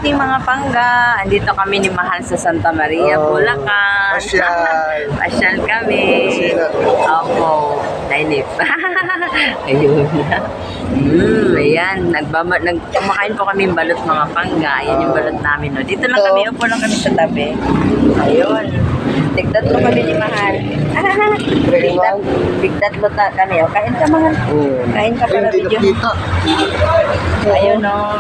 morning mga pangga. Andito kami ni Mahal sa Santa Maria, Bulacan. Pasyal kami. Opo. Nainip. Ayun. Ayan. Kumakain po kami yung balot mga pangga. Ayan yung balot namin. No. Dito lang kami. Upo lang kami sa tabi. Ayun. Tigtatlo kami ni Mahal. Tigtatlo kami. O, kain ka Mahal. Kain ka para video. Ayun o.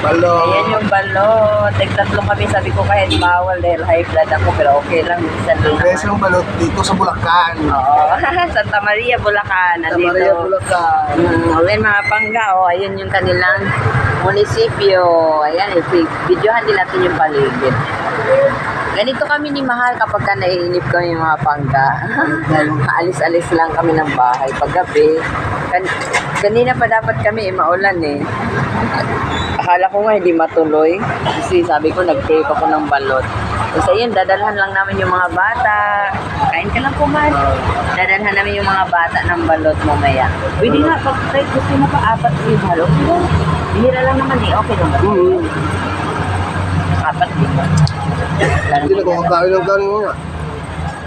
Balot. Ayan yung balot. Tigtatlo kami. Sabi ko kahit bawal dahil high blood ako. Pero okay lang. Minsan lang naman. Yung balot dito sa Bulacan. Oo. Santa Maria, Bulacan. Santa Maria, Bulacan. Ayan mga pangga. O, ayan yung kanilang munisipyo. Ayan. Videohan din natin yung paligid. Ganito kami ni Mahal kapag ka naiinip kami mga pangga. Alis-alis lang kami ng bahay. Paggabi, kanina pa dapat kami maulan eh. Akala ko nga hindi matuloy. Kasi sabi ko nag-crave ako ng balot. Kasi ayun, dadalhan lang namin yung mga bata. Kain ka lang po man. Dadalhan namin yung mga bata ng balot mamaya. Pwede nga, pag kahit gusto mo pa apat yung balot. Bihira lang naman eh. Okay naman. Apat din ba? Hindi na kumakain ng kanin mo nga.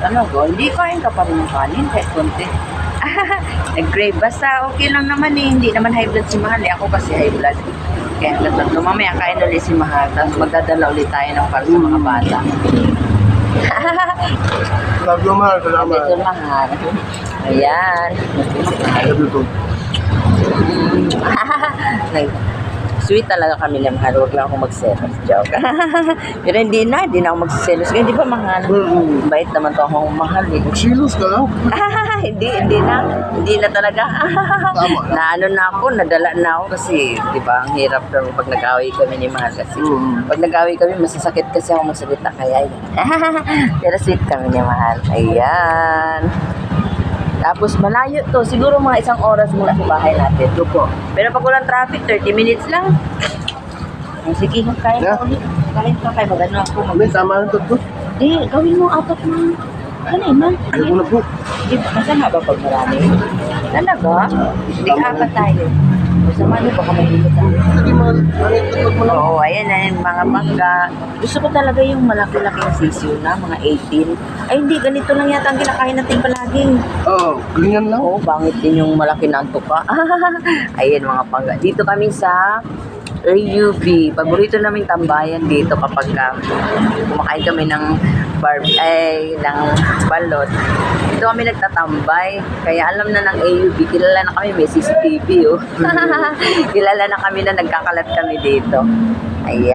Ano ko? Hindi kain ka pa rin ng kanin kahit konti. Nag-crave. Basta okay lang naman eh. Hindi naman high blood si Mahal eh. Ako kasi high blood. Kaya tatlo mamaya kain ulit si Mahal. Tapos magdadala ulit tayo ng para sa mga bata. Love you, Mahal. Salamat. Ito Mahal. Ayan. Love you too. Sweet talaga kami lang, Mahal. Huwag lang ako magselos. Joke. Pero hindi na ako magselos. Kaya di ba Mahal? Bait naman to akong Mahal eh. Magsilos ka lang. Hindi na talaga. Tama na. Na ako, nadala na ako kasi, di ba, ang hirap daw pag nag-away kami ni Mahal kasi. Pag nag-away kami, masasakit kasi ako magsalita kaya yun. Pero sweet kami ni Mahal. Ayan. Tapos malayo to, siguro mga 1 oras mula sa bahay natin. Ito po. Pero pag walang traffic, 30 minutes lang. Sige, kain ka ulit. Kain ka, kaya magano ako. May tama na ito. Di, gawin mo 4 na. Ano yun, man? Ayaw ko na po. Di, masama ba pag marami? Talaga? Di, 4 tayo. Masama niyo, baka mahilo tayo. Sige, Mahal. Tutok mo lang. Oo, ayan na yung mga mangga. Gusto ko talaga yung malaki-laking sisiyo na, mga 18. Ay, hindi, ganito lang yata ang kinakain natin palagi. Oo, ganyan lang. Oo, bangit din yung malaki na tuka. Ayan mga pangga. Dito kami sa AUB. Paborito naming tambayan dito kapag kumakain kami ng ng balot. Dito kami nagtatambay. Kaya alam na ng AUB, kilala na kami, may CCTV oh. Kilala na kami na nagkakalat kami dito. Ayan.